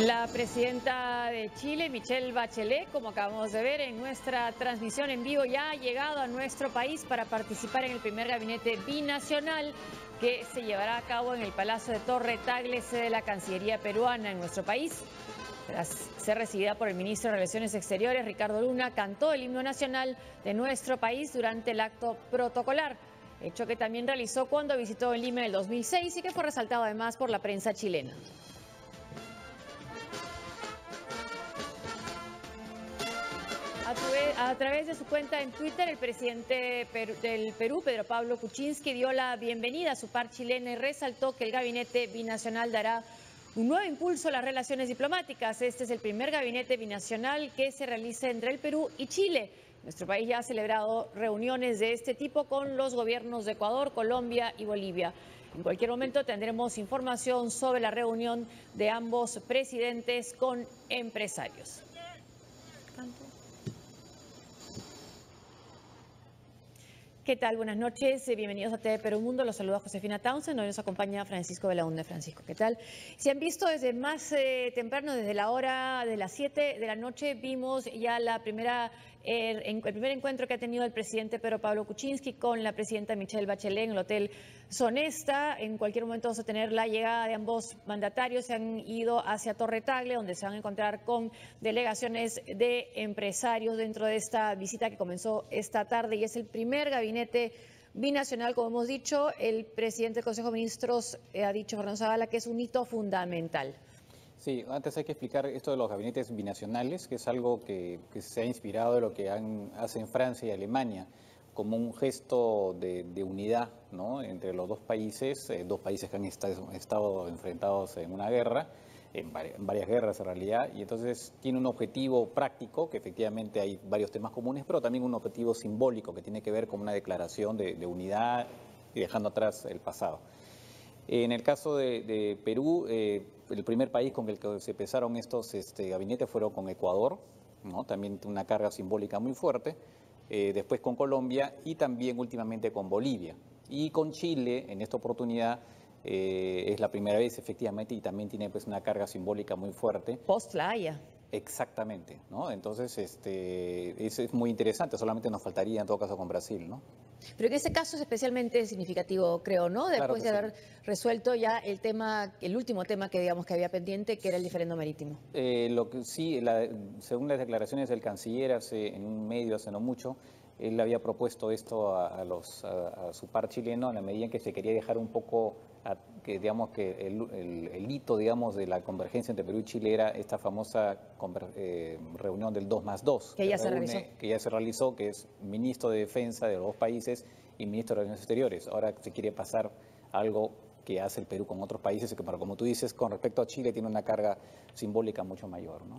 La presidenta de Chile, Michelle Bachelet, como acabamos de ver en nuestra transmisión en vivo, ya ha llegado a nuestro país para participar en el primer gabinete binacional que se llevará a cabo en el Palacio de Torre Tagle, sede de la Cancillería peruana en nuestro país. Tras ser recibida por el ministro de Relaciones Exteriores, Ricardo Luna, cantó el himno nacional de nuestro país durante el acto protocolar, hecho que también realizó cuando visitó Lima en el 2006 y que fue resaltado además por la prensa chilena. A través de su cuenta en Twitter, el presidente del Perú, Pedro Pablo Kuczynski, dio la bienvenida a su par chilena y resaltó que el gabinete binacional dará un nuevo impulso a las relaciones diplomáticas. Este es el primer gabinete binacional que se realiza entre el Perú y Chile. Nuestro país ya ha celebrado reuniones de este tipo con los gobiernos de Ecuador, Colombia y Bolivia. En cualquier momento tendremos información sobre la reunión de ambos presidentes con empresarios. ¿Qué tal? Buenas noches, bienvenidos a TV Perú Mundo. Los saluda Josefina Townsend, hoy nos acompaña Francisco Belaunde. Francisco, ¿qué tal? Si han visto desde más temprano, desde la hora de las 7 de la noche, vimos ya el primer encuentro que ha tenido el presidente Pedro Pablo Kuczynski con la presidenta Michelle Bachelet en el Hotel Sonesta. En cualquier momento vamos a tener la llegada de ambos mandatarios. Se han ido hacia Torre Tagle, donde se van a encontrar con delegaciones de empresarios dentro de esta visita que comenzó esta tarde, y es el primer gabinete binacional. Como hemos dicho, el presidente del Consejo de Ministros ha dicho, Fernando Zavala, que es un hito fundamental. Sí, antes hay que explicar esto de los gabinetes binacionales, que es algo que se ha inspirado de lo que hacen Francia y Alemania, como un gesto de unidad, ¿no?, entre los dos países que han estado enfrentados en una guerra, en varias guerras en realidad, y entonces tiene un objetivo práctico, que efectivamente hay varios temas comunes, pero también un objetivo simbólico que tiene que ver con una declaración de unidad y dejando atrás el pasado. En el caso de Perú, el primer país con el que se empezaron estos gabinetes fueron con Ecuador, ¿no?, también una carga simbólica muy fuerte, después con Colombia y también últimamente con Bolivia. Y con Chile, en esta oportunidad, es la primera vez efectivamente, y también tiene pues una carga simbólica muy fuerte. Post La Haya. Exactamente, ¿no? Entonces, eso es muy interesante, solamente nos faltaría en todo caso con Brasil, ¿no? Pero en este caso es especialmente significativo, creo, ¿no? Después de haber resuelto ya el último tema que digamos que había pendiente, que era el diferendo marítimo. Lo que sí, según las declaraciones del canciller en un medio hace no mucho, él había propuesto esto a su par chileno en la medida en que se quería dejar un poco, digamos que el hito, digamos, de la convergencia entre Perú y Chile era esta famosa reunión del 2+2. Que ya se realizó. Que ya se realizó, que es ministro de Defensa de los dos países y ministro de Relaciones Exteriores. Ahora se quiere pasar a algo que hace el Perú con otros países, y que, como tú dices, con respecto a Chile tiene una carga simbólica mucho mayor, ¿no?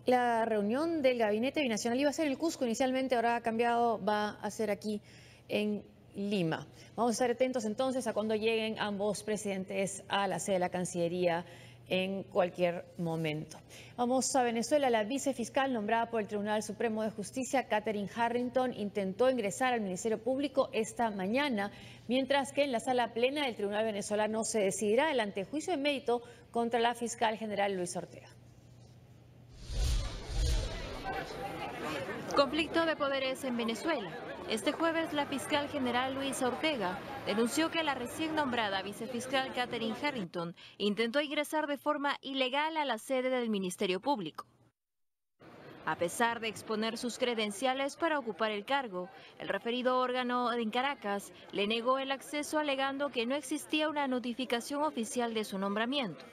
La reunión del gabinete binacional iba a ser en el Cusco inicialmente, ahora ha cambiado, va a ser aquí en Lima. Vamos a estar atentos entonces a cuando lleguen ambos presidentes a la sede de la Cancillería en cualquier momento. Vamos a Venezuela. La vicefiscal nombrada por el Tribunal Supremo de Justicia, Katherine Harrington, intentó ingresar al Ministerio Público esta mañana, mientras que en la sala plena del Tribunal venezolano se decidirá el antejuicio de mérito contra la fiscal general Luisa Ortega. Conflicto de poderes en Venezuela. Este jueves la fiscal general Luisa Ortega denunció que la recién nombrada vicefiscal Katherine Harrington intentó ingresar de forma ilegal a la sede del Ministerio Público. A pesar de exponer sus credenciales para ocupar el cargo, el referido órgano en Caracas le negó el acceso alegando que no existía una notificación oficial de su nombramiento.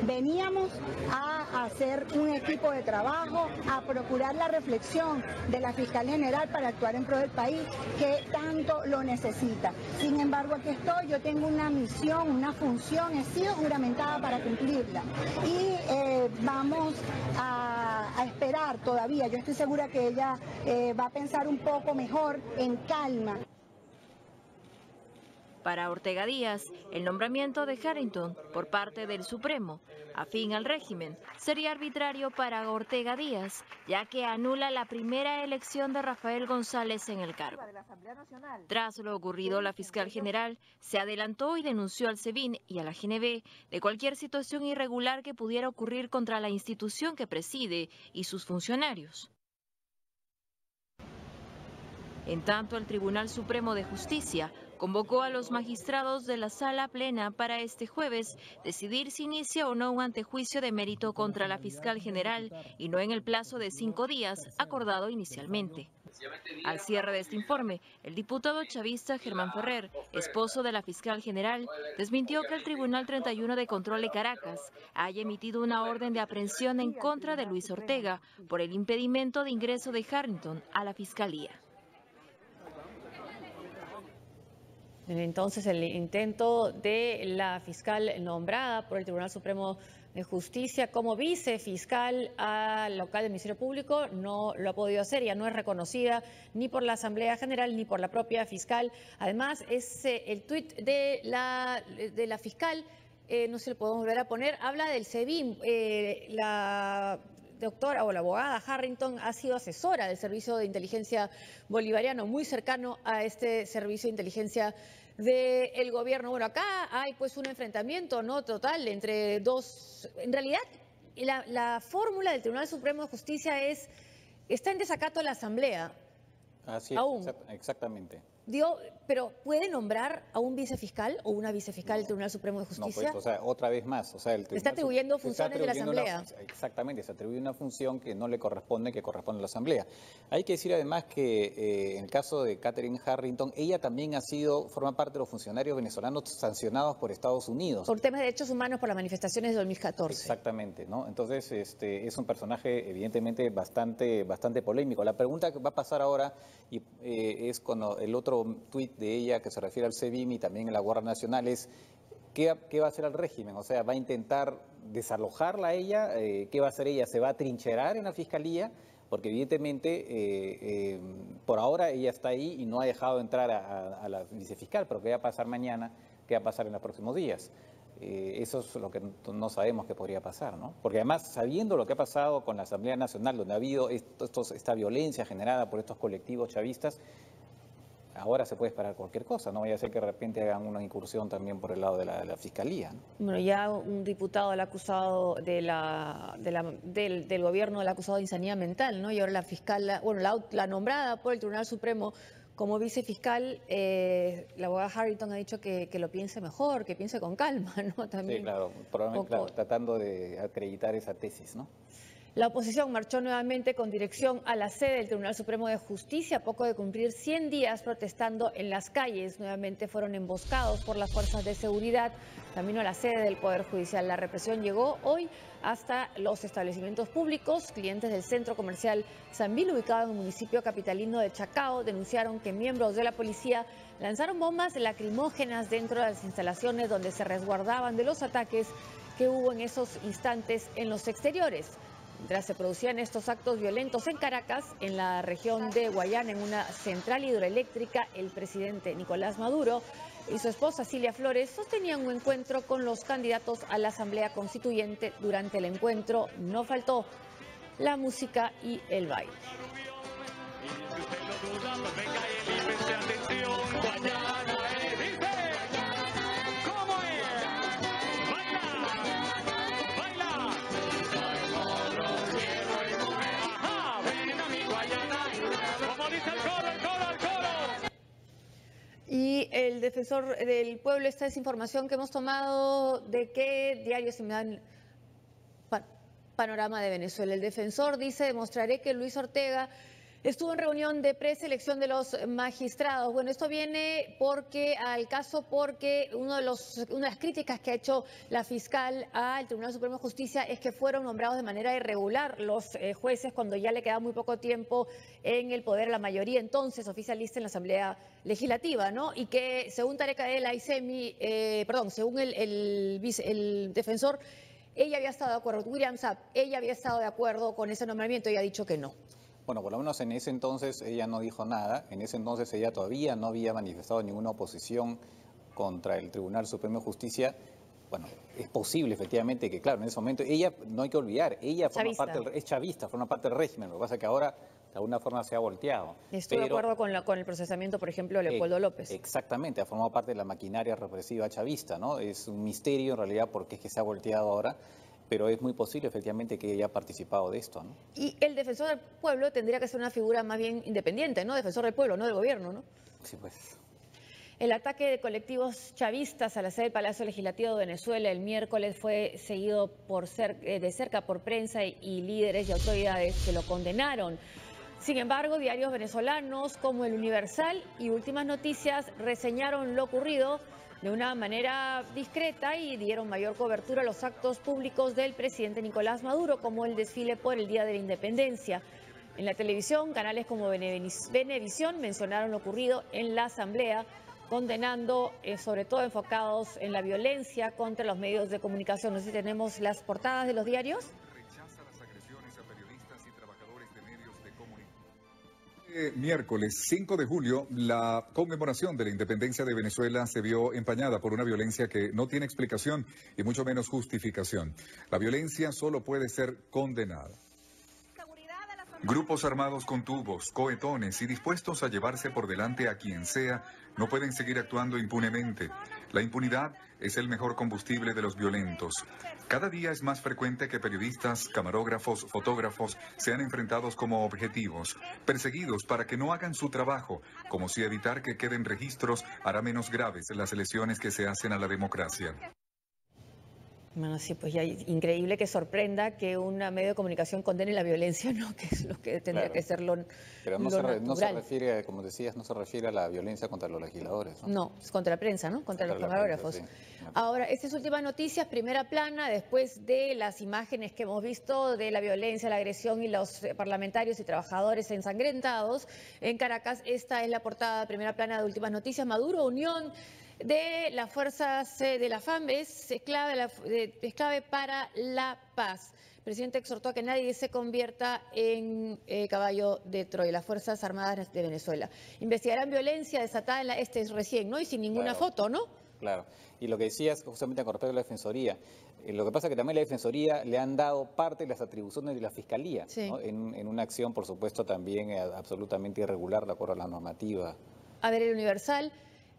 Veníamos a hacer un equipo de trabajo, a procurar la reflexión de la fiscal general para actuar en pro del país, que tanto lo necesita. Sin embargo, aquí estoy, yo tengo una misión, una función, he sido juramentada para cumplirla. Y vamos a esperar todavía. Yo estoy segura que ella va a pensar un poco mejor, en calma. Para Ortega Díaz, el nombramiento de Harrington por parte del Supremo, afín al régimen, sería arbitrario para Ortega Díaz, ya que anula la primera elección de Rafael González en el cargo. Tras lo ocurrido, la fiscal general se adelantó y denunció al SEBIN y a la GNB de cualquier situación irregular que pudiera ocurrir contra la institución que preside y sus funcionarios. En tanto, el Tribunal Supremo de Justicia convocó a los magistrados de la Sala Plena para este jueves decidir si inicia o no un antejuicio de mérito contra la fiscal general y no en el plazo de 5 días acordado inicialmente. Al cierre de este informe, el diputado chavista Germán Ferrer, esposo de la fiscal general, desmintió que el Tribunal 31 de Control de Caracas haya emitido una orden de aprehensión en contra de Luis Ortega por el impedimento de ingreso de Harrington a la fiscalía. Entonces, el intento de la fiscal nombrada por el Tribunal Supremo de Justicia como vicefiscal al local del Ministerio Público no lo ha podido hacer, ya no es reconocida ni por la Asamblea General ni por la propia fiscal. Además, es el tuit de la fiscal, no se lo podemos volver a poner, habla del SEBIN, la doctora o la abogada Harrington ha sido asesora del Servicio de Inteligencia Bolivariano, muy cercano a este Servicio de Inteligencia del gobierno. Bueno, acá hay pues un enfrentamiento no total entre dos. En realidad, la fórmula del Tribunal Supremo de Justicia está en desacato a la Asamblea. Así es, aún. Exactamente. Pero ¿puede nombrar a un vicefiscal o una vicefiscal del Tribunal Supremo de Justicia? No, pues, o sea, otra vez más. O sea, el está atribuyendo funciones de la Asamblea. Exactamente, se atribuye una función que no le corresponde, que corresponde a la Asamblea. Hay que decir además que en el caso de Catherine Harrington, ella también forma parte de los funcionarios venezolanos sancionados por Estados Unidos. Por temas de derechos humanos, por las manifestaciones de 2014. Exactamente, ¿no? Entonces, es un personaje evidentemente bastante polémico. La pregunta que va a pasar ahora es con el otro tuit de ella que se refiere al SEBIN y también a la Guardia Nacional es ¿qué va a hacer el régimen? O sea, ¿va a intentar desalojarla a ella? ¿Qué va a hacer ella? ¿Se va a trincherar en la fiscalía? Porque evidentemente por ahora ella está ahí y no ha dejado entrar a la vicefiscal, pero ¿qué va a pasar mañana? ¿Qué va a pasar en los próximos días? Eso es lo que no sabemos que podría pasar, ¿no? Porque además, sabiendo lo que ha pasado con la Asamblea Nacional, donde ha habido esta violencia generada por estos colectivos chavistas, ahora se puede esperar cualquier cosa, no vaya a ser que de repente hagan una incursión también por el lado de la fiscalía, ¿no? Bueno, ya un diputado del acusado del gobierno, del acusado de insanidad mental, ¿no? Y ahora la fiscal, bueno, la nombrada por el Tribunal Supremo como vicefiscal, la abogada Harrington ha dicho que lo piense mejor, que piense con calma, ¿no? También sí, claro, probablemente tratando de acreditar esa tesis, ¿no? La oposición marchó nuevamente con dirección a la sede del Tribunal Supremo de Justicia, a poco de cumplir 100 días protestando en las calles. Nuevamente fueron emboscados por las fuerzas de seguridad camino a la sede del Poder Judicial. La represión llegó hoy hasta los establecimientos públicos. Clientes del centro comercial Sambil, ubicado en el municipio capitalino de Chacao, denunciaron que miembros de la policía lanzaron bombas lacrimógenas dentro de las instalaciones donde se resguardaban de los ataques que hubo en esos instantes en los exteriores. Mientras se producían estos actos violentos en Caracas, en la región de Guayana, en una central hidroeléctrica, el presidente Nicolás Maduro y su esposa Cilia Flores sostenían un encuentro con los candidatos a la Asamblea Constituyente. Durante el encuentro no faltó la música y el baile. Y el defensor del pueblo, esta es información que hemos tomado de qué diarios se me dan panorama de Venezuela. El defensor dice: demostraré que Luis Ortega estuvo en reunión de preselección de los magistrados. Bueno, esto viene porque una de las críticas que ha hecho la fiscal al Tribunal Supremo de Justicia es que fueron nombrados de manera irregular los jueces cuando ya le queda muy poco tiempo en el poder la mayoría entonces oficialista en la Asamblea Legislativa, ¿no? Y que según Tarek El Aissemi, según el defensor, ella había estado de acuerdo, William Saab, ella había estado de acuerdo con ese nombramiento y ha dicho que no. Bueno, por lo menos en ese entonces ella no dijo nada, en ese entonces ella todavía no había manifestado ninguna oposición contra el Tribunal Supremo de Justicia, bueno, es posible efectivamente que, claro, en ese momento, ella, no hay que olvidar, ella forma parte es chavista, forma parte del régimen, lo que pasa es que ahora de alguna forma se ha volteado. Estoy de acuerdo con el procesamiento, por ejemplo, de Leopoldo López. Exactamente, ha formado parte de la maquinaria represiva chavista, ¿no? Es un misterio en realidad porque es que se ha volteado ahora, pero es muy posible efectivamente que ella haya participado de esto, ¿no? Y el defensor del pueblo tendría que ser una figura más bien independiente, ¿no? Defensor del pueblo, no del gobierno, ¿no? Sí, pues. El ataque de colectivos chavistas a la sede del Palacio Legislativo de Venezuela el miércoles fue seguido de cerca por prensa y líderes y autoridades que lo condenaron. Sin embargo, diarios venezolanos como El Universal y Últimas Noticias reseñaron lo ocurrido de una manera discreta y dieron mayor cobertura a los actos públicos del presidente Nicolás Maduro, como el desfile por el Día de la Independencia. En la televisión, canales como Venevisión mencionaron lo ocurrido en la Asamblea, condenando, sobre todo enfocados en la violencia contra los medios de comunicación. No sé si tenemos las portadas de los diarios. Rechaza las agresiones a periodistas y trabajadores de medios de comunicación. Miércoles 5 de julio, la conmemoración de la independencia de Venezuela se vio empañada por una violencia que no tiene explicación y mucho menos justificación. La violencia solo puede ser condenada. Grupos armados con tubos, cohetones y dispuestos a llevarse por delante a quien sea, no pueden seguir actuando impunemente. La impunidad es el mejor combustible de los violentos. Cada día es más frecuente que periodistas, camarógrafos, fotógrafos sean enfrentados como objetivos, perseguidos para que no hagan su trabajo, como si evitar que queden registros hará menos graves las lesiones que se hacen a la democracia. Bueno, sí, pues ya increíble que sorprenda que un medio de comunicación condene la violencia, ¿no? Que es lo que tendría que ser lo Pero no se refiere, como decías, no se refiere a la violencia contra los legisladores, ¿no? No, es contra la prensa, ¿no? Contra los camarógrafos. Sí. Ahora, estas últimas noticias, primera plana, después de las imágenes que hemos visto de la violencia, la agresión y los parlamentarios y trabajadores ensangrentados en Caracas. Esta es la portada, primera plana de Últimas Noticias. Maduro, unión de las fuerzas de la FARC es clave para la paz. El presidente exhortó a que nadie se convierta en caballo de Troya. Las Fuerzas Armadas de Venezuela investigarán violencia desatada en este es recién, ¿no? Y sin ninguna foto, ¿no? Claro. Y lo que decías justamente con respecto a la Defensoría, lo que pasa es que también la Defensoría le han dado parte de las atribuciones de la Fiscalía, sí, ¿no? En una acción, por supuesto, también absolutamente irregular de acuerdo a la normativa. A ver, El Universal.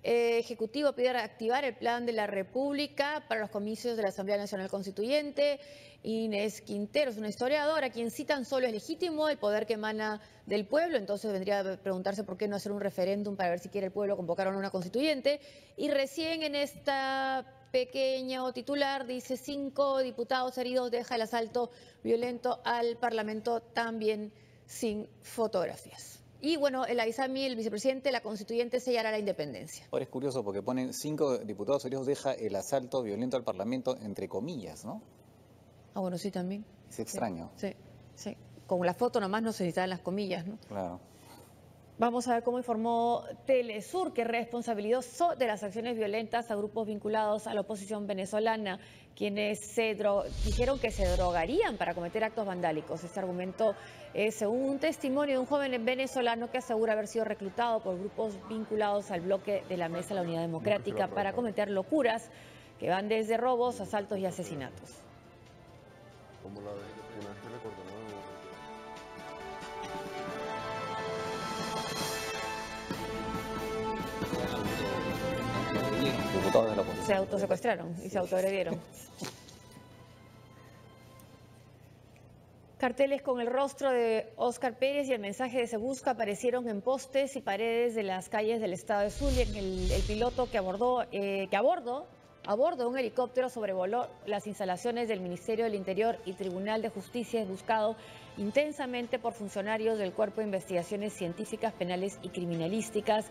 Ejecutivo pide activar el plan de la República para los comicios de la Asamblea Nacional Constituyente. Inés Quintero es una historiadora, quien sí tan solo es legítimo el poder que emana del pueblo, entonces vendría a preguntarse por qué no hacer un referéndum para ver si quiere el pueblo convocar a una constituyente. Y recién en esta pequeño titular dice 5 diputados heridos, deja el asalto violento al Parlamento también sin fotografías. Y bueno, el Aizami, el vicepresidente, la constituyente sellará la independencia. Ahora es curioso porque ponen 5 diputados heridos, deja el asalto violento al Parlamento, entre comillas, ¿no? Ah, bueno, sí, también. Es extraño. Sí, sí. Con la foto nomás no se necesitan las comillas, ¿no? Claro. Vamos a ver cómo informó Telesur, que responsabilizó de las acciones violentas a grupos vinculados a la oposición venezolana, quienes dijeron que se drogarían para cometer actos vandálicos. Este argumento es según un testimonio de un joven venezolano que asegura haber sido reclutado por grupos vinculados al bloque de la Mesa de la Unidad Democrática para cometer locuras que van desde robos, asaltos y asesinatos. Se autosecuestraron y se autoagredieron. Carteles con el rostro de Óscar Pérez y el mensaje de Se Busca aparecieron en postes y paredes de las calles del estado de Zulia. El piloto que a bordo de un helicóptero sobrevoló las instalaciones del Ministerio del Interior y Tribunal de Justicia es buscado intensamente por funcionarios del Cuerpo de Investigaciones Científicas, Penales y Criminalísticas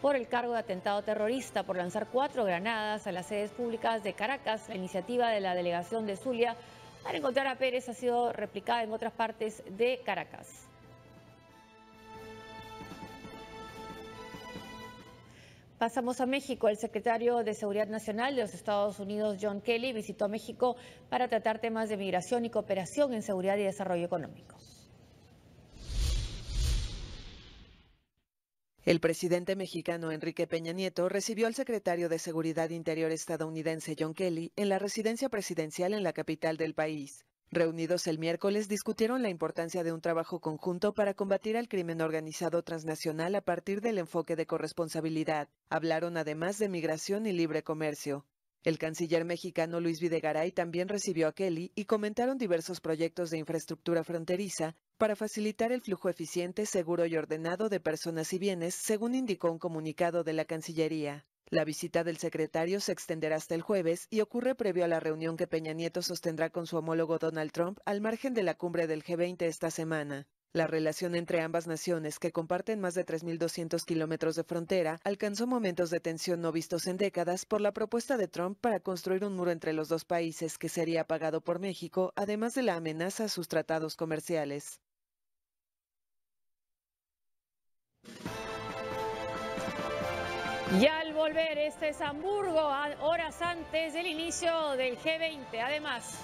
por el cargo de atentado terrorista por lanzar 4 granadas a las sedes públicas de Caracas. La iniciativa de la delegación de Zulia para encontrar a Pérez ha sido replicada en otras partes de Caracas. Pasamos a México. El secretario de Seguridad Nacional de los Estados Unidos, John Kelly, visitó a México para tratar temas de migración y cooperación en seguridad y desarrollo económico. El presidente mexicano Enrique Peña Nieto recibió al secretario de Seguridad Interior estadounidense John Kelly en la residencia presidencial en la capital del país. Reunidos el miércoles, discutieron la importancia de un trabajo conjunto para combatir al crimen organizado transnacional a partir del enfoque de corresponsabilidad. Hablaron además de migración y libre comercio. El canciller mexicano Luis Videgaray también recibió a Kelly y comentaron diversos proyectos de infraestructura fronteriza para facilitar el flujo eficiente, seguro y ordenado de personas y bienes, según indicó un comunicado de la Cancillería. La visita del secretario se extenderá hasta el jueves y ocurre previo a la reunión que Peña Nieto sostendrá con su homólogo Donald Trump al margen de la cumbre del G20 esta semana. La relación entre ambas naciones, que comparten más de 3.200 kilómetros de frontera, alcanzó momentos de tensión no vistos en décadas por la propuesta de Trump para construir un muro entre los dos países que sería pagado por México, además de la amenaza a sus tratados comerciales. Y al volver, este es Hamburgo, horas antes del inicio del G20. Además,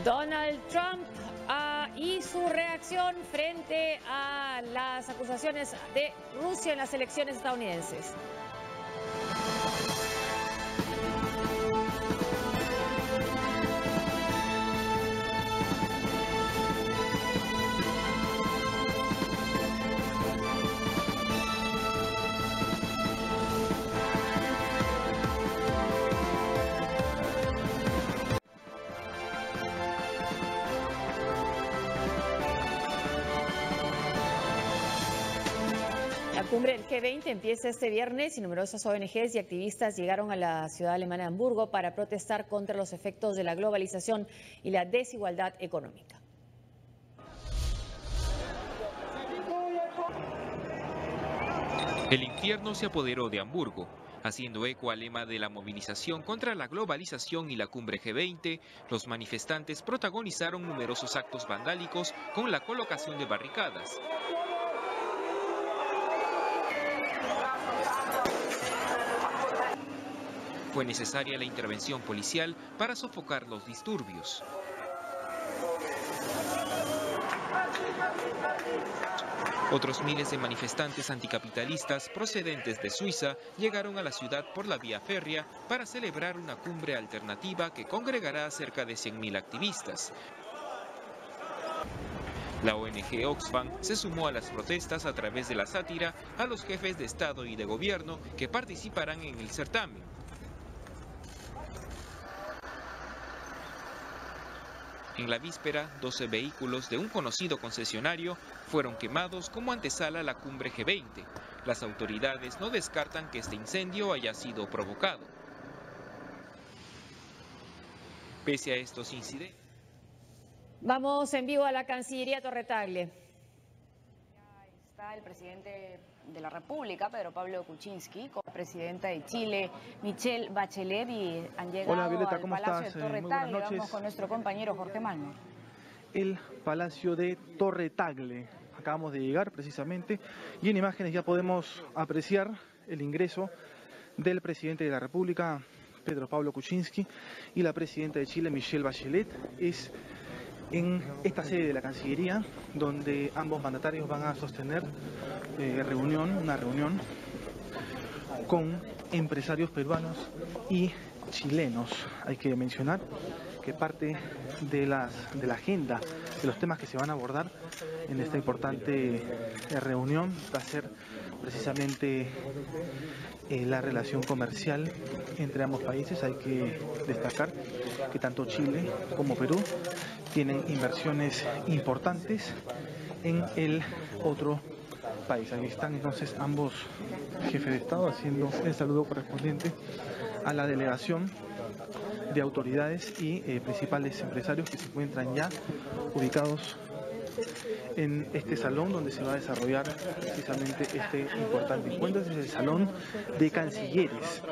Donald Trump y su reacción frente a las acusaciones de Rusia en las elecciones estadounidenses. La cumbre del G20 empieza este viernes y numerosas ONGs y activistas llegaron a la ciudad alemana de Hamburgo para protestar contra los efectos de la globalización y la desigualdad económica. El infierno se apoderó de Hamburgo. Haciendo eco al lema de la movilización contra la globalización y la cumbre G20, los manifestantes protagonizaron numerosos actos vandálicos con la colocación de barricadas. Fue necesaria la intervención policial para sofocar los disturbios. Otros miles de manifestantes anticapitalistas procedentes de Suiza llegaron a la ciudad por la vía férrea para celebrar una cumbre alternativa que congregará a cerca de 100.000 activistas. La ONG Oxfam se sumó a las protestas a través de la sátira a los jefes de Estado y de Gobierno que participarán en el certamen. En la víspera, 12 vehículos de un conocido concesionario fueron quemados como antesala a la cumbre G20. Las autoridades no descartan que este incendio haya sido provocado. Pese a estos incidentes. Vamos en vivo a la Cancillería Torre Tagle. Está el presidente de la República, Pedro Pablo Kuczynski, con la presidenta de Chile, Michelle Bachelet, y han llegado Hola, Violeta, al ¿cómo Palacio estás? de Torre Muy Tagle. buenas noches. Vamos con nuestro compañero Jorge Malmer. El Palacio de Torre Tagle. Acabamos de llegar precisamente y en imágenes ya podemos apreciar el ingreso del presidente de la República, Pedro Pablo Kuczynski, y la presidenta de Chile, Michelle Bachelet. Es en esta sede de la Cancillería donde ambos mandatarios van a sostener una reunión con empresarios peruanos y chilenos. Hay que mencionar que parte de la agenda, de los temas que se van a abordar en esta importante reunión va a ser precisamente la relación comercial entre ambos países. Hay que destacar que tanto Chile como Perú tienen inversiones importantes en el otro país. Ahí están entonces ambos jefes de Estado haciendo el saludo correspondiente a la delegación de autoridades y principales empresarios que se encuentran ya ubicados en este salón donde se va a desarrollar precisamente este importante encuentro. Este es el salón de cancilleres,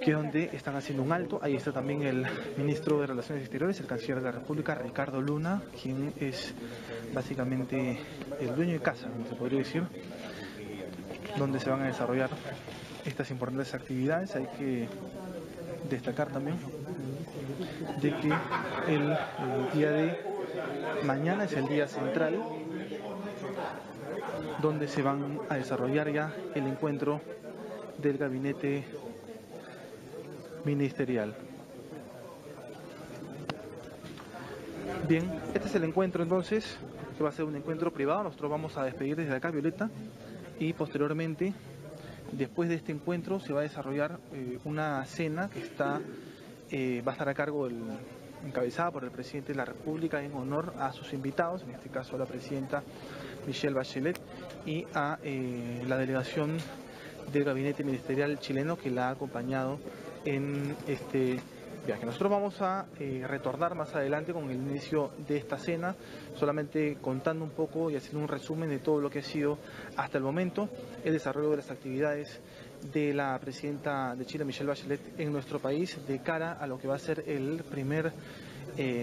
que es donde están haciendo un alto. Ahí está también el ministro de Relaciones Exteriores, el canciller de la República, Ricardo Luna, quien es básicamente el dueño de casa, se podría decir, donde se van a desarrollar estas importantes actividades. Hay que destacar también de que el día de mañana es el día central, donde se van a desarrollar ya el encuentro del gabinete ministerial. Bien, este es el encuentro entonces, que va a ser un encuentro privado. Nosotros vamos a despedir desde acá, Violeta, y posteriormente, después de este encuentro, se va a desarrollar una cena que va a estar a cargo encabezada por el presidente de la República en honor a sus invitados, en este caso a la presidenta Michelle Bachelet y a la delegación del gabinete ministerial chileno que la ha acompañado en este viaje. Nosotros vamos a retornar más adelante con el inicio de esta cena, solamente contando un poco y haciendo un resumen de todo lo que ha sido hasta el momento el desarrollo de las actividades de la presidenta de Chile, Michelle Bachelet, en nuestro país, de cara a lo que va a ser el primer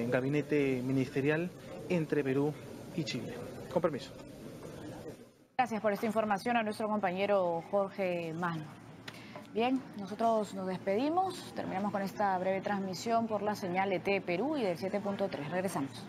gabinete ministerial entre Perú y Chile. Con permiso. Gracias por esta información a nuestro compañero Jorge Mano. Bien, nosotros nos despedimos, terminamos con esta breve transmisión por la señal de TV Perú y del 7.3. Regresamos.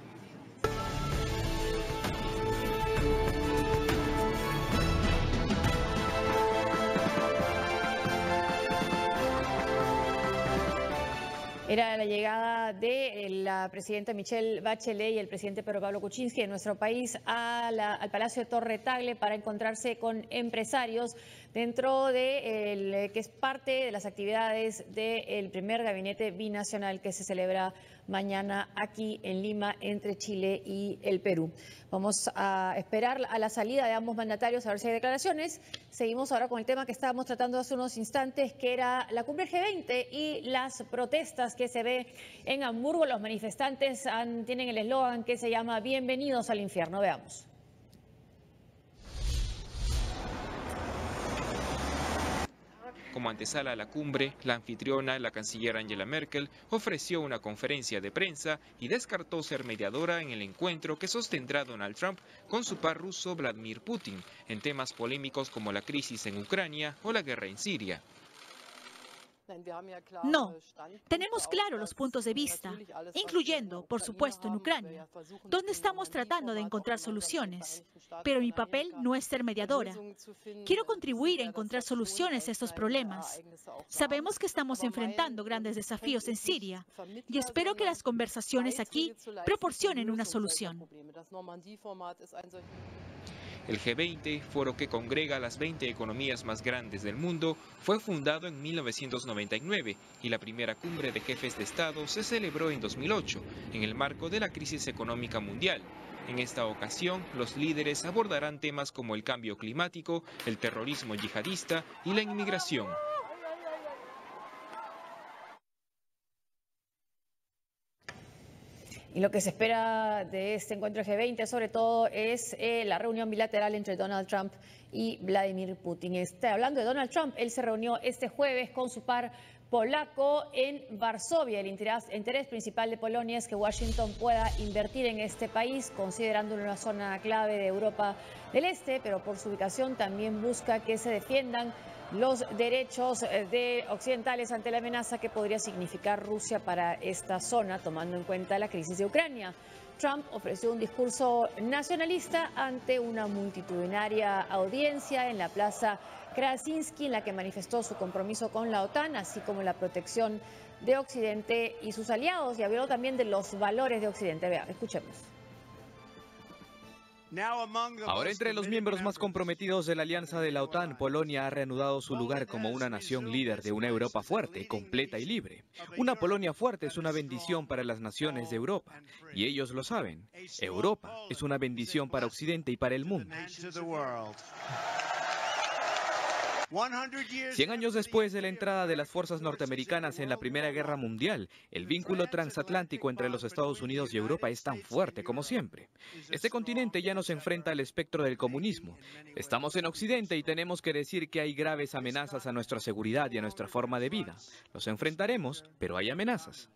Era la llegada de la presidenta Michelle Bachelet y el presidente Pedro Pablo Kuczynski de nuestro país al Palacio de Torre Tagle para encontrarse con empresarios dentro de que es parte de las actividades del primer gabinete binacional que se celebra mañana aquí en Lima entre Chile y el Perú. Vamos a esperar a la salida de ambos mandatarios a ver si hay declaraciones. Seguimos ahora con el tema que estábamos tratando hace unos instantes, que era la cumbre G20 y las protestas que se ve en Hamburgo. Los manifestantes tienen el eslogan que se llama "Bienvenidos al infierno". Veamos. Como antesala a la cumbre, la anfitriona, la canciller Angela Merkel, ofreció una conferencia de prensa y descartó ser mediadora en el encuentro que sostendrá Donald Trump con su par ruso Vladimir Putin en temas polémicos como la crisis en Ucrania o la guerra en Siria. No, tenemos claros los puntos de vista, incluyendo, por supuesto, en Ucrania, donde estamos tratando de encontrar soluciones. Pero mi papel no es ser mediadora. Quiero contribuir a encontrar soluciones a estos problemas. Sabemos que estamos enfrentando grandes desafíos en Siria y espero que las conversaciones aquí proporcionen una solución. El G20, foro que congrega a las 20 economías más grandes del mundo, fue fundado en 1999 y la primera cumbre de jefes de Estado se celebró en 2008, en el marco de la crisis económica mundial. En esta ocasión, los líderes abordarán temas como el cambio climático, el terrorismo yihadista y la inmigración. Y lo que se espera de este encuentro G20 sobre todo es la reunión bilateral entre Donald Trump y Vladimir Putin. Hablando de Donald Trump, él se reunió este jueves con su par polaco en Varsovia. El interés principal de Polonia es que Washington pueda invertir en este país, considerándolo una zona clave de Europa del Este, pero por su ubicación también busca que se defiendan los derechos de occidentales ante la amenaza que podría significar Rusia para esta zona, tomando en cuenta la crisis de Ucrania. Trump ofreció un discurso nacionalista ante una multitudinaria audiencia en la Plaza Krasinski, en la que manifestó su compromiso con la OTAN, así como la protección de Occidente y sus aliados, y habló también de los valores de Occidente. Vean, escuchemos. Ahora, entre los miembros más comprometidos de la alianza de la OTAN, Polonia ha reanudado su lugar como una nación líder de una Europa fuerte, completa y libre. Una Polonia fuerte es una bendición para las naciones de Europa, y ellos lo saben. Europa es una bendición para Occidente y para el mundo. 100 años después de la entrada de las fuerzas norteamericanas en la Primera Guerra Mundial, el vínculo transatlántico entre los Estados Unidos y Europa es tan fuerte como siempre. Este continente ya no se enfrenta al espectro del comunismo. Estamos en Occidente y tenemos que decir que hay graves amenazas a nuestra seguridad y a nuestra forma de vida. Los enfrentaremos, pero hay amenazas.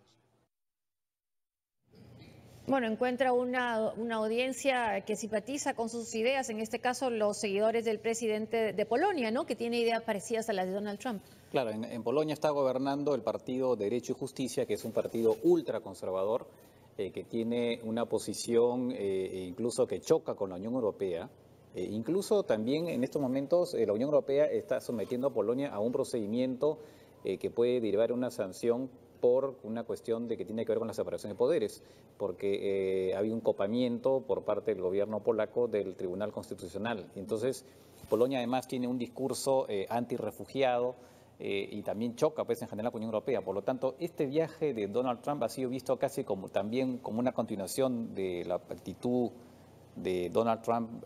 Bueno, encuentra una audiencia que simpatiza con sus ideas, en este caso los seguidores del presidente de Polonia, ¿no?, que tiene ideas parecidas a las de Donald Trump. Claro, en Polonia está gobernando el partido Derecho y Justicia, que es un partido ultraconservador, que tiene una posición incluso que choca con la Unión Europea, Incluso también en estos momentos la Unión Europea está sometiendo a Polonia a un procedimiento que puede derivar una sanción por una cuestión de que tiene que ver con la separación de poderes, porque había un copamiento por parte del gobierno polaco del Tribunal Constitucional. Entonces, Polonia además tiene un discurso antirrefugiado y también choca pues, en general con la Unión Europea. Por lo tanto, este viaje de Donald Trump ha sido visto casi como también como una continuación de la actitud de Donald Trump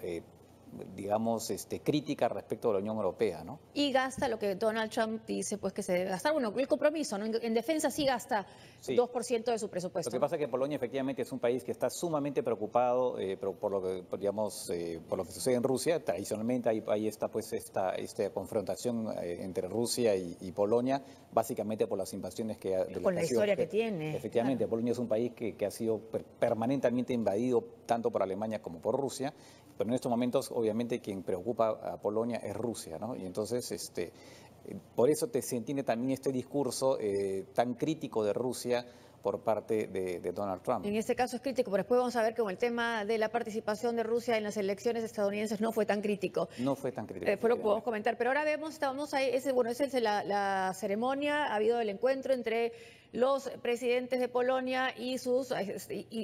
digamos, crítica respecto de la Unión Europea, ¿no? Y gasta lo que Donald Trump dice, pues que se debe gastar. Bueno, el compromiso, ¿no? En defensa sí gasta 2% de su presupuesto. Lo que pasa es que Polonia efectivamente es un país que está sumamente preocupado por lo que, digamos, por lo que sucede en Rusia. Tradicionalmente ahí está pues esta confrontación entre Rusia y Polonia, básicamente por las invasiones con la historia que tiene. Efectivamente, claro. Polonia es un país que ha sido permanentemente invadido tanto por Alemania como por Rusia. Pero en estos momentos, obviamente, quien preocupa a Polonia es Rusia, ¿no? Y entonces, por eso se entiende también este discurso tan crítico de Rusia por parte de Donald Trump. En este caso es crítico, pero después vamos a ver que con el tema de la participación de Rusia en las elecciones estadounidenses no fue tan crítico. No fue tan crítico. Fue lo que podemos comentar. Pero ahora vamos ahí, esa es la ceremonia, ha habido el encuentro entre los presidentes de Polonia y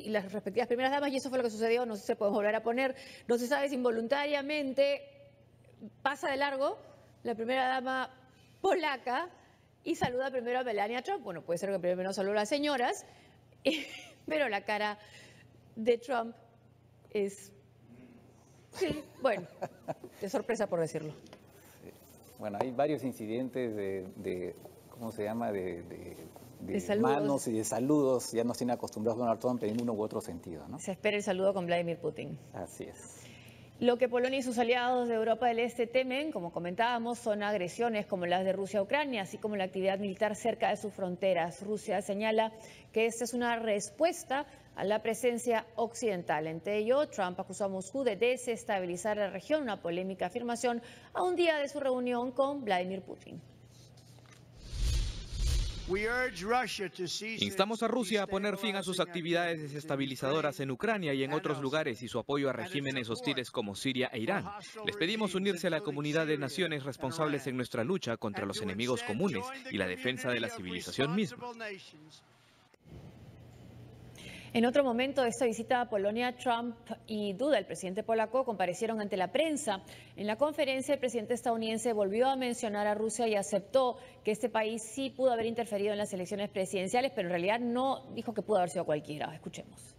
las respectivas primeras damas, y eso fue lo que sucedió, no sé si se puede volver a poner, no se sabe si involuntariamente pasa de largo la primera dama polaca y saluda primero a Melania Trump. Bueno, puede ser que primero saluda a las señoras, pero la cara de Trump es, sí, bueno, de sorpresa por decirlo. Bueno, hay varios incidentes de ¿cómo se llama?, de manos y de saludos, ya nos tiene acostumbrados Donald Trump en uno u otro sentido, ¿no? Se espera el saludo con Vladimir Putin. Así es. Lo que Polonia y sus aliados de Europa del Este temen, como comentábamos, son agresiones como las de Rusia a Ucrania, así como la actividad militar cerca de sus fronteras. Rusia señala que esta es una respuesta a la presencia occidental. Ante ello, Trump acusó a Moscú de desestabilizar la región, una polémica afirmación a un día de su reunión con Vladimir Putin. Instamos a Rusia a poner fin a sus actividades desestabilizadoras en Ucrania y en otros lugares y su apoyo a regímenes hostiles como Siria e Irán. Les pedimos unirse a la comunidad de naciones responsables en nuestra lucha contra los enemigos comunes y la defensa de la civilización misma. En otro momento de esta visita a Polonia, Trump y Duda, el presidente polaco, comparecieron ante la prensa. En la conferencia, el presidente estadounidense volvió a mencionar a Rusia y aceptó que este país sí pudo haber interferido en las elecciones presidenciales, pero en realidad no dijo que pudo haber sido cualquiera. Escuchemos.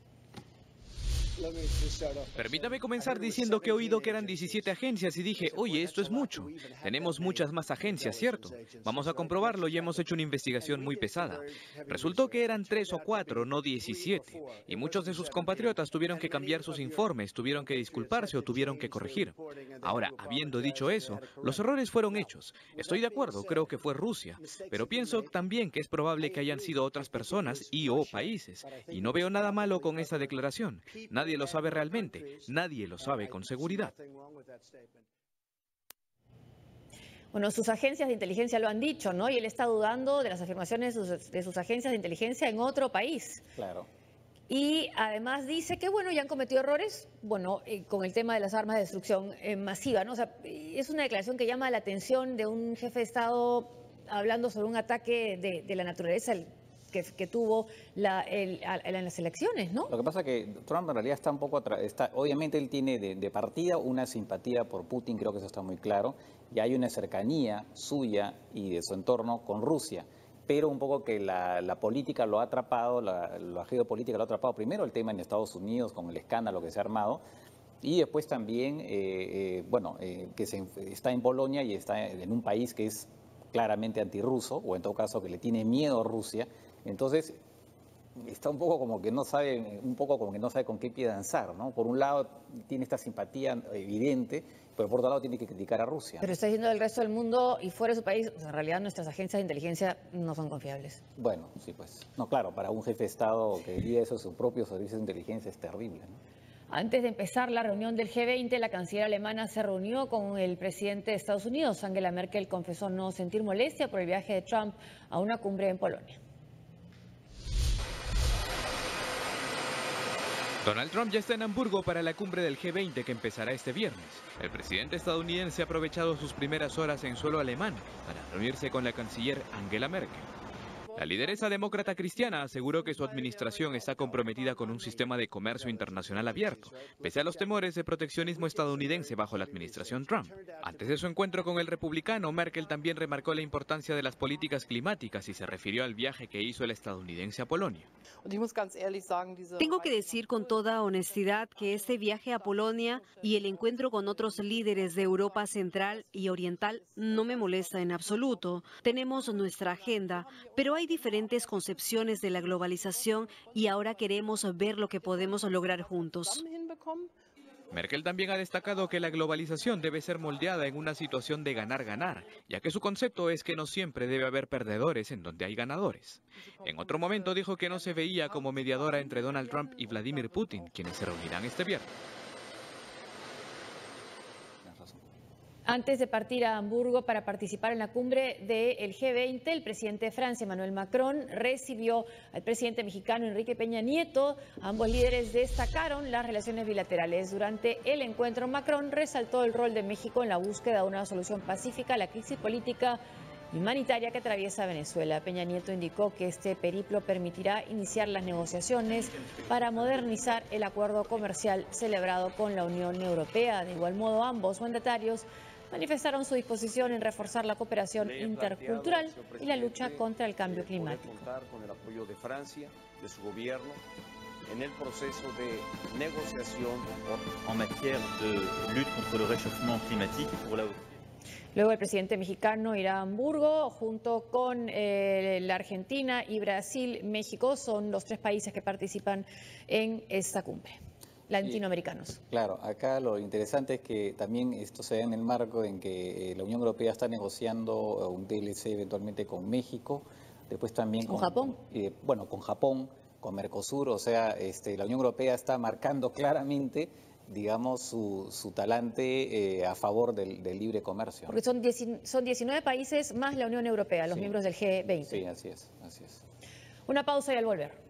Permítame comenzar diciendo que he oído que eran 17 agencias y dije, oye, esto es mucho. Tenemos muchas más agencias, ¿cierto? Vamos a comprobarlo y hemos hecho una investigación muy pesada. Resultó que eran 3 o 4, no 17. Y muchos de sus compatriotas tuvieron que cambiar sus informes, tuvieron que disculparse o tuvieron que corregir. Ahora, habiendo dicho eso, los errores fueron hechos. Estoy de acuerdo, creo que fue Rusia. Pero pienso también que es probable que hayan sido otras personas y o países. Y no veo nada malo con esa declaración. Nadie lo sabe realmente, nadie lo sabe con seguridad. Bueno, sus agencias de inteligencia lo han dicho, ¿no? Y él está dudando de las afirmaciones de sus agencias de inteligencia en otro país. Claro. Y además dice que, bueno, ya han cometido errores, bueno, con el tema de las armas de destrucción masiva, ¿no? O sea, es una declaración que llama la atención de un jefe de Estado hablando sobre un ataque de la naturaleza que tuvo en las elecciones, ¿no? Lo que pasa es que Trump en realidad está un poco atrás. Obviamente él tiene de partida una simpatía por Putin, creo que eso está muy claro, y hay una cercanía suya y de su entorno con Rusia, pero un poco que la política lo ha atrapado, la geopolítica lo ha atrapado, primero el tema en Estados Unidos con el escándalo que se ha armado, y después también, está en Polonia y está en un país que es claramente antirruso, o en todo caso que le tiene miedo a Rusia. Entonces, está un poco como que no sabe con qué pie danzar, ¿no? Por un lado tiene esta simpatía evidente, pero por otro lado tiene que criticar a Rusia. Pero está diciendo del resto del mundo y fuera de su país, en realidad nuestras agencias de inteligencia no son confiables. Bueno, sí, pues. No, claro, para un jefe de Estado que diga eso de sus propios servicios de inteligencia es terrible, ¿no? Antes de empezar la reunión del G20, la canciller alemana se reunió con el presidente de Estados Unidos. Angela Merkel confesó no sentir molestia por el viaje de Trump a una cumbre en Polonia. Donald Trump ya está en Hamburgo para la cumbre del G20 que empezará este viernes. El presidente estadounidense ha aprovechado sus primeras horas en suelo alemán para reunirse con la canciller Angela Merkel. La lideresa demócrata cristiana aseguró que su administración está comprometida con un sistema de comercio internacional abierto, pese a los temores de proteccionismo estadounidense bajo la administración Trump. Antes de su encuentro con el republicano, Merkel también remarcó la importancia de las políticas climáticas y se refirió al viaje que hizo el estadounidense a Polonia. Tengo que decir con toda honestidad que este viaje a Polonia y el encuentro con otros líderes de Europa Central y Oriental no me molesta en absoluto. Tenemos nuestra agenda, pero hay diferentes concepciones de la globalización y ahora queremos ver lo que podemos lograr juntos. Merkel también ha destacado que la globalización debe ser moldeada en una situación de ganar-ganar, ya que su concepto es que no siempre debe haber perdedores en donde hay ganadores. En otro momento dijo que no se veía como mediadora entre Donald Trump y Vladimir Putin, quienes se reunirán este viernes. Antes de partir a Hamburgo para participar en la cumbre del G20, el presidente de Francia, Emmanuel Macron, recibió al presidente mexicano Enrique Peña Nieto. Ambos líderes destacaron las relaciones bilaterales. Durante el encuentro, Macron resaltó el rol de México en la búsqueda de una solución pacífica a la crisis política y humanitaria que atraviesa Venezuela. Peña Nieto indicó que este periplo permitirá iniciar las negociaciones para modernizar el acuerdo comercial celebrado con la Unión Europea. De igual modo, ambos mandatarios manifestaron su disposición en reforzar la cooperación intercultural y la lucha contra el cambio climático. Con el apoyo de Francia, de su gobierno, en el proceso de negociación en materia de lucha contra el réchauffement climático y por la... Luego el presidente mexicano irá a Hamburgo junto con la Argentina y Brasil. México son los tres países que participan en esta cumbre. Latinoamericanos. Claro, acá lo interesante es que también esto se da en el marco en que la Unión Europea está negociando un DLC eventualmente con México, después también con Japón. Bueno, con Japón, con Mercosur, o sea, la Unión Europea está marcando claramente, digamos, su talante a favor del libre comercio. Porque son 19 países más la Unión Europea, los miembros del G20. Sí, así es, así es. Una pausa y al volver.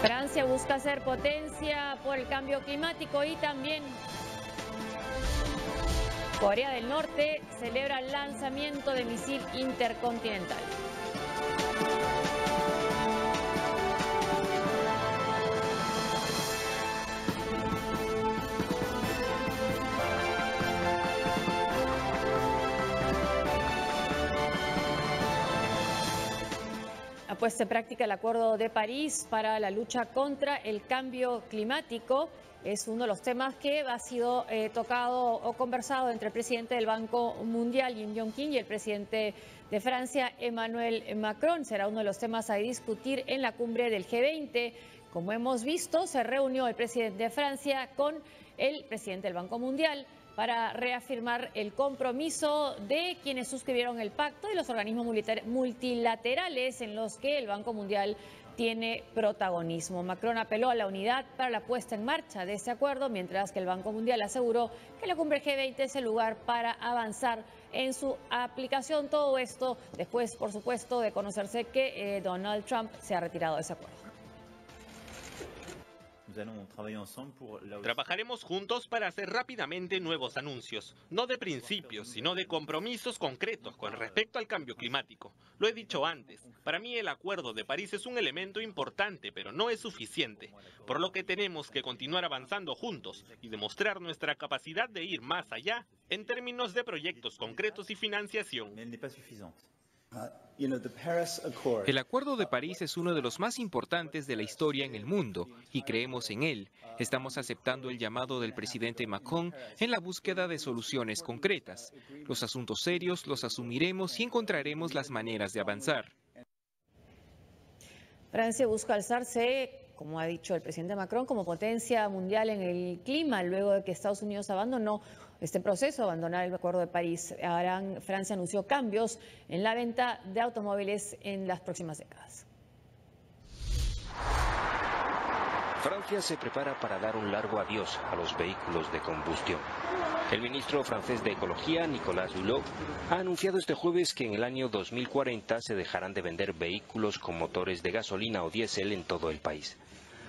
Francia busca ser potencia por el cambio climático y también Corea del Norte celebra el lanzamiento de misil intercontinental. Ha puesto en práctica el Acuerdo de París para la lucha contra el cambio climático. Es uno de los temas que ha sido tocado o conversado entre el presidente del Banco Mundial, Jim Yong-kim, y el presidente de Francia, Emmanuel Macron. Será uno de los temas a discutir en la cumbre del G20. Como hemos visto, se reunió el presidente de Francia con el presidente del Banco Mundial para reafirmar el compromiso de quienes suscribieron el pacto y los organismos multilaterales en los que el Banco Mundial tiene protagonismo. Macron apeló a la unidad para la puesta en marcha de este acuerdo, mientras que el Banco Mundial aseguró que la cumbre G20 es el lugar para avanzar en su aplicación. Todo esto después, por supuesto, de conocerse que Donald Trump se ha retirado de ese acuerdo. Trabajaremos juntos para hacer rápidamente nuevos anuncios, no de principios, sino de compromisos concretos con respecto al cambio climático. Lo he dicho antes, para mí el Acuerdo de París es un elemento importante, pero no es suficiente, por lo que tenemos que continuar avanzando juntos y demostrar nuestra capacidad de ir más allá en términos de proyectos concretos y financiación. El Acuerdo de París es uno de los más importantes de la historia en el mundo y creemos en él. Estamos aceptando el llamado del presidente Macron en la búsqueda de soluciones concretas. Los asuntos serios los asumiremos y encontraremos las maneras de avanzar. Francia busca alzarse, como ha dicho el presidente Macron, como potencia mundial en el clima, luego de que Estados Unidos abandonó este proceso, abandonar el Acuerdo de París. Ahora Francia anunció cambios en la venta de automóviles en las próximas décadas. Francia se prepara para dar un largo adiós a los vehículos de combustión. El ministro francés de Ecología, Nicolas Hulot, ha anunciado este jueves que en el año 2040 se dejarán de vender vehículos con motores de gasolina o diésel en todo el país.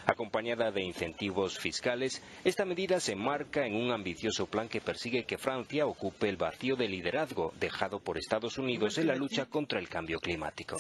Acompañada de incentivos fiscales, esta medida se enmarca en un ambicioso plan que persigue que Francia ocupe el vacío de liderazgo dejado por Estados Unidos en la lucha contra el cambio climático.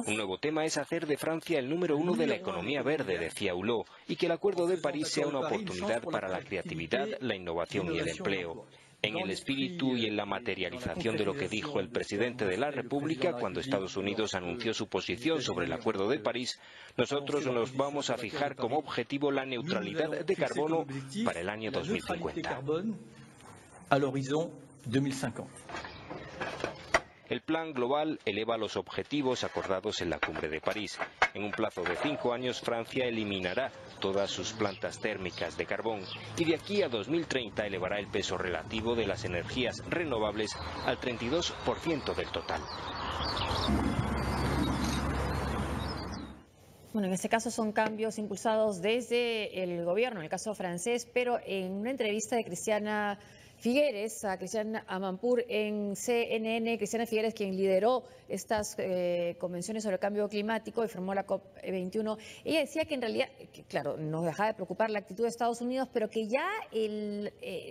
Un nuevo tema es hacer de Francia el número 1 de la economía verde, decía Hulot, y que el Acuerdo de París sea una oportunidad para la creatividad, la innovación y el empleo. En el espíritu y en la materialización de lo que dijo el presidente de la República cuando Estados Unidos anunció su posición sobre el Acuerdo de París, nosotros nos vamos a fijar como objetivo la neutralidad de carbono para el año 2050. El plan global eleva los objetivos acordados en la Cumbre de París. En un plazo de 5 años, Francia eliminará todas sus plantas térmicas de carbón y de aquí a 2030 elevará el peso relativo de las energías renovables al 32% del total. Bueno, en este caso son cambios impulsados desde el gobierno, en el caso francés, pero en una entrevista de Cristiana Figueres, a Cristiana Amanpour en CNN, Cristiana Figueres, quien lideró estas convenciones sobre el cambio climático y formó la COP21, ella decía que en realidad, claro, nos dejaba de preocupar la actitud de Estados Unidos, pero que ya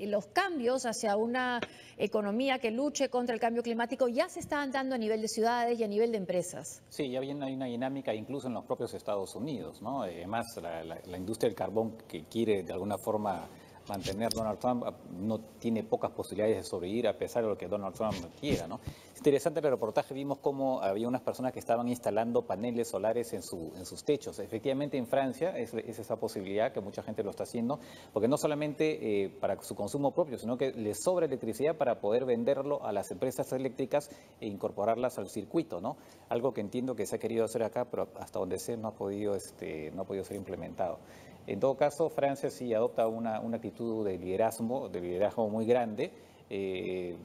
los cambios hacia una economía que luche contra el cambio climático ya se estaban dando a nivel de ciudades y a nivel de empresas. Sí, ya hay una dinámica incluso en los propios Estados Unidos, ¿no? Además, la industria del carbón que quiere de alguna forma mantener Donald Trump no tiene pocas posibilidades de sobrevivir a pesar de lo que Donald Trump quiera, ¿no? Es interesante el reportaje, vimos cómo había unas personas que estaban instalando paneles solares en sus techos. Efectivamente en Francia es esa posibilidad que mucha gente lo está haciendo, porque no solamente para su consumo propio, sino que les sobra electricidad para poder venderlo a las empresas eléctricas e incorporarlas al circuito, ¿no? Algo que entiendo que se ha querido hacer acá, pero hasta donde sé no ha podido ser implementado. En todo caso, Francia sí adopta una actitud de liderazgo muy grande en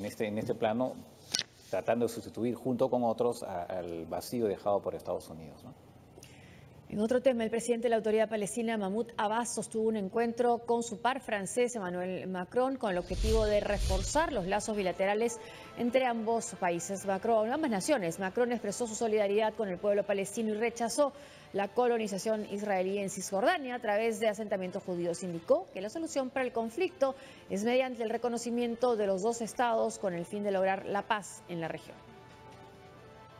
este plano, tratando de sustituir junto con otros al vacío dejado por Estados Unidos, ¿no? En otro tema, el presidente de la Autoridad Palestina, Mahmoud Abbas, sostuvo un encuentro con su par francés, Emmanuel Macron, con el objetivo de reforzar los lazos bilaterales entre ambos países, ambas naciones. Macron expresó su solidaridad con el pueblo palestino y rechazó la colonización israelí en Cisjordania a través de asentamientos judíos. Indicó que la solución para el conflicto es mediante el reconocimiento de los dos estados con el fin de lograr la paz en la región.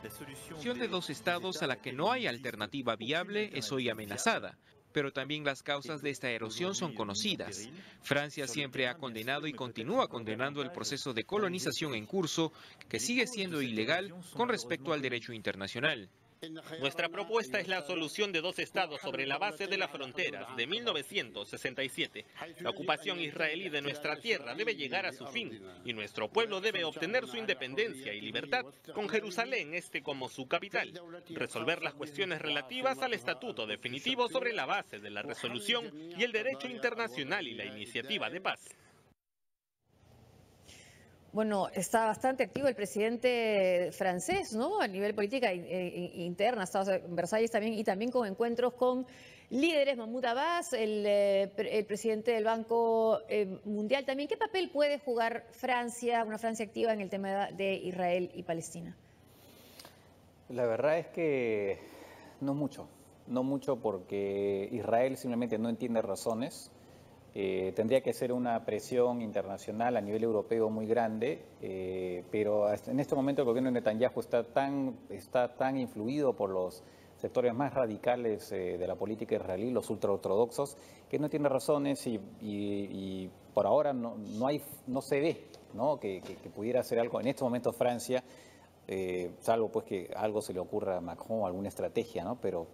La solución de dos estados a la que no hay alternativa viable es hoy amenazada, pero también las causas de esta erosión son conocidas. Francia siempre ha condenado y continúa condenando el proceso de colonización en curso, que sigue siendo ilegal con respecto al derecho internacional. Nuestra propuesta es la solución de dos estados sobre la base de las fronteras de 1967. La ocupación israelí de nuestra tierra debe llegar a su fin y nuestro pueblo debe obtener su independencia y libertad con Jerusalén como su capital. Resolver las cuestiones relativas al estatuto definitivo sobre la base de la resolución y el derecho internacional y la iniciativa de paz. Bueno, está bastante activo el presidente francés, ¿no? A nivel política interna, ha estado en Versalles también, y también con encuentros con líderes, Mahmoud Abbas, el presidente del Banco Mundial también. ¿Qué papel puede jugar Francia, una Francia activa en el tema de Israel y Palestina? La verdad es que no mucho porque Israel simplemente no entiende razones. Tendría que ser una presión internacional a nivel europeo muy grande, pero en este momento el gobierno de Netanyahu está tan influido por los sectores más radicales de la política israelí, los ultraortodoxos, que no tiene razones y por ahora no se ve, ¿no? que pudiera hacer algo en este momento Francia, salvo pues que algo se le ocurra a Macron, alguna estrategia, ¿no? Pero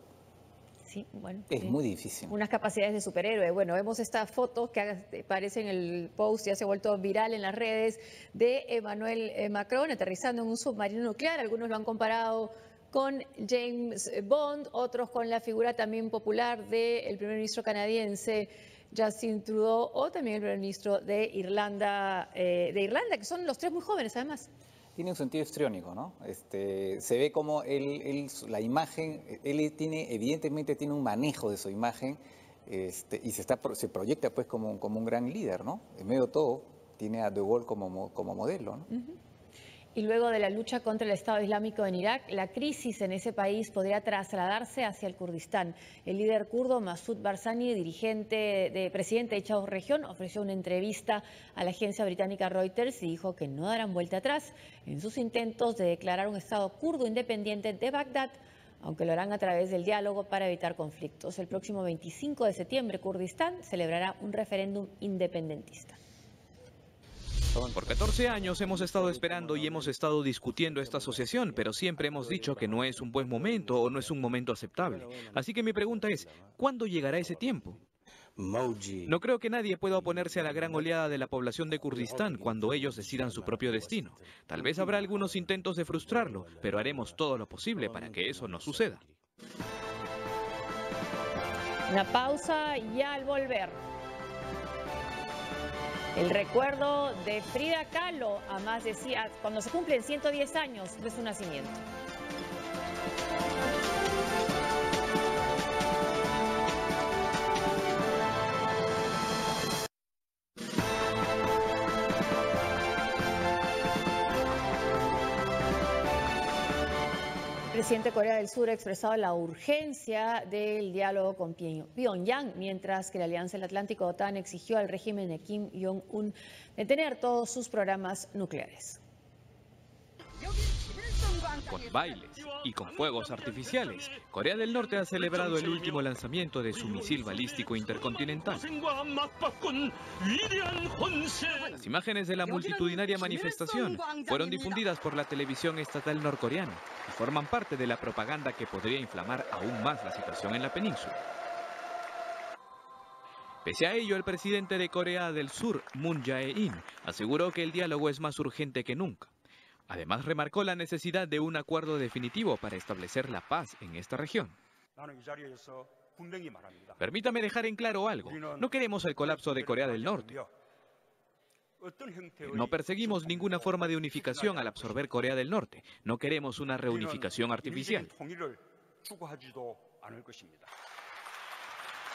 sí, bueno, es muy difícil. Unas capacidades de superhéroe. Bueno, vemos esta foto que aparece en el post, ya se ha vuelto viral en las redes, de Emmanuel Macron aterrizando en un submarino nuclear. Algunos lo han comparado con James Bond, otros con la figura también popular del primer ministro canadiense Justin Trudeau, o también el primer ministro de Irlanda, que son los tres muy jóvenes además. Tiene un sentido histriónico, ¿no? Se ve como la imagen, evidentemente tiene un manejo de su imagen y se proyecta pues como un gran líder, ¿no? En medio de todo, tiene a De Gaulle como modelo, ¿no? Y luego de la lucha contra el Estado Islámico en Irak, la crisis en ese país podría trasladarse hacia el Kurdistán. El líder kurdo Masoud Barzani, presidente de dicha región, ofreció una entrevista a la agencia británica Reuters y dijo que no darán vuelta atrás en sus intentos de declarar un Estado kurdo independiente de Bagdad, aunque lo harán a través del diálogo para evitar conflictos. El próximo 25 de septiembre, Kurdistán celebrará un referéndum independentista. Por 14 años hemos estado esperando y hemos estado discutiendo esta asociación, pero siempre hemos dicho que no es un buen momento o no es un momento aceptable. Así que mi pregunta es, ¿cuándo llegará ese tiempo? No creo que nadie pueda oponerse a la gran oleada de la población de Kurdistán cuando ellos decidan su propio destino. Tal vez habrá algunos intentos de frustrarlo, pero haremos todo lo posible para que eso no suceda. Una pausa y al volver, el recuerdo de Frida Kahlo cuando se cumplen 110 años de su nacimiento. El presidente de Corea del Sur ha expresado la urgencia del diálogo con Pyongyang, mientras que la Alianza del Atlántico OTAN exigió al régimen de Kim Jong-un detener todos sus programas nucleares. Con bailes y con fuegos artificiales, Corea del Norte ha celebrado el último lanzamiento de su misil balístico intercontinental. Las imágenes de la multitudinaria manifestación fueron difundidas por la televisión estatal norcoreana y forman parte de la propaganda que podría inflamar aún más la situación en la península. Pese a ello, el presidente de Corea del Sur, Moon Jae-in, aseguró que el diálogo es más urgente que nunca. Además, remarcó la necesidad de un acuerdo definitivo para establecer la paz en esta región. Permítame dejar en claro algo. No queremos el colapso de Corea del Norte. No perseguimos ninguna forma de unificación al absorber Corea del Norte. No queremos una reunificación artificial.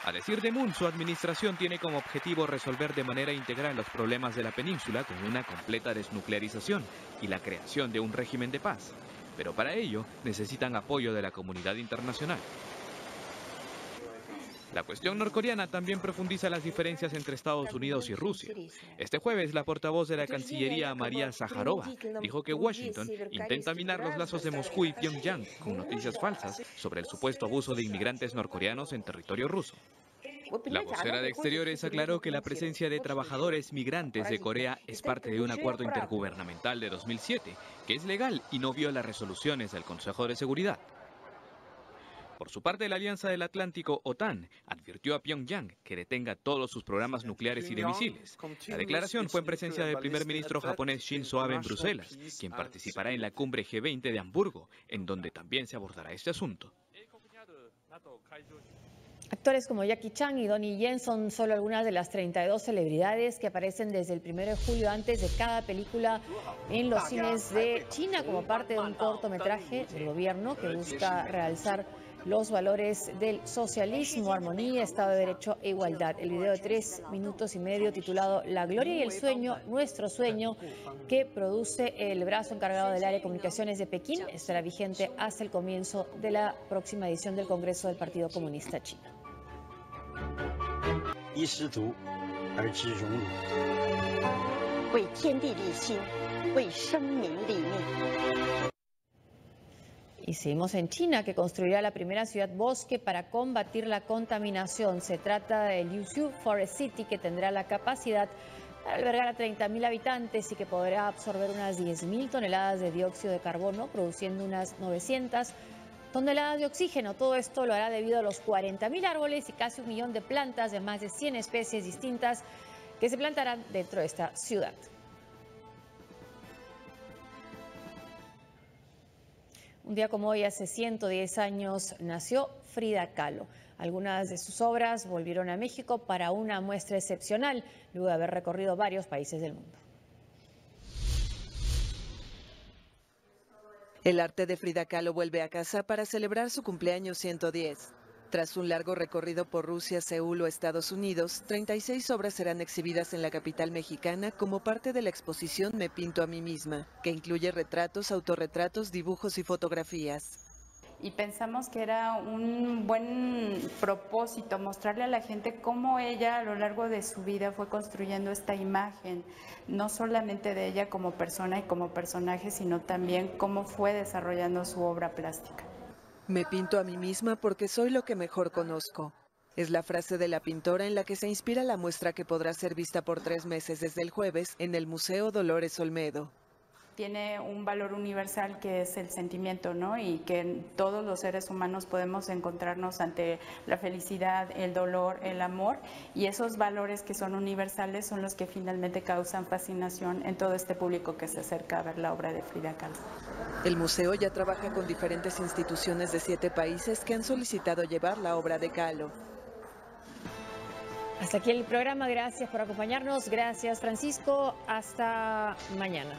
A decir de Moon, su administración tiene como objetivo resolver de manera integral los problemas de la península con una completa desnuclearización y la creación de un régimen de paz. Pero para ello necesitan apoyo de la comunidad internacional. La cuestión norcoreana también profundiza las diferencias entre Estados Unidos y Rusia. Este jueves, la portavoz de la Cancillería, María Zaharova, dijo que Washington intenta minar los lazos de Moscú y Pyongyang con noticias falsas sobre el supuesto abuso de inmigrantes norcoreanos en territorio ruso. La vocera de Exteriores aclaró que la presencia de trabajadores migrantes de Corea es parte de un acuerdo intergubernamental de 2007, que es legal y no viola resoluciones del Consejo de Seguridad. Por su parte, la Alianza del Atlántico, OTAN, advirtió a Pyongyang que detenga todos sus programas nucleares y de misiles. La declaración fue en presencia del primer ministro japonés Shinzo Abe en Bruselas, quien participará en la cumbre G20 de Hamburgo, en donde también se abordará este asunto. Actores como Jackie Chan y Donnie Yen son solo algunas de las 32 celebridades que aparecen desde el 1 de julio antes de cada película en los cines de China como parte de un cortometraje del gobierno que busca realzar los valores del socialismo, armonía, Estado de Derecho e igualdad. El video de 3 minutos y medio titulado La gloria y el sueño, nuestro sueño, que produce el brazo encargado del área de comunicaciones de Pekín, estará vigente hasta el comienzo de la próxima edición del Congreso del Partido Comunista Chino. Y seguimos en China, que construirá la primera ciudad bosque para combatir la contaminación. Se trata del Yuzhou Forest City, que tendrá la capacidad para albergar a 30.000 habitantes y que podrá absorber unas 10.000 toneladas de dióxido de carbono, produciendo unas 900 toneladas de oxígeno. Todo esto lo hará debido a los 40.000 árboles y casi 1 millón de plantas de más de 100 especies distintas que se plantarán dentro de esta ciudad. Un día como hoy, hace 110 años, nació Frida Kahlo. Algunas de sus obras volvieron a México para una muestra excepcional, luego de haber recorrido varios países del mundo. El arte de Frida Kahlo vuelve a casa para celebrar su cumpleaños 110. Tras un largo recorrido por Rusia, Seúl o Estados Unidos, 36 obras serán exhibidas en la capital mexicana como parte de la exposición Me pinto a mí misma, que incluye retratos, autorretratos, dibujos y fotografías. Y pensamos que era un buen propósito mostrarle a la gente cómo ella a lo largo de su vida fue construyendo esta imagen, no solamente de ella como persona y como personaje, sino también cómo fue desarrollando su obra plástica. Me pinto a mí misma porque soy lo que mejor conozco. Es la frase de la pintora en la que se inspira la muestra que podrá ser vista por 3 meses desde el jueves en el Museo Dolores Olmedo. Tiene un valor universal que es el sentimiento, ¿no? Y que todos los seres humanos podemos encontrarnos ante la felicidad, el dolor, el amor, y esos valores que son universales son los que finalmente causan fascinación en todo este público que se acerca a ver la obra de Frida Kahlo. El museo ya trabaja con diferentes instituciones de 7 países que han solicitado llevar la obra de Kahlo. Hasta aquí el programa, gracias por acompañarnos, gracias Francisco, hasta mañana.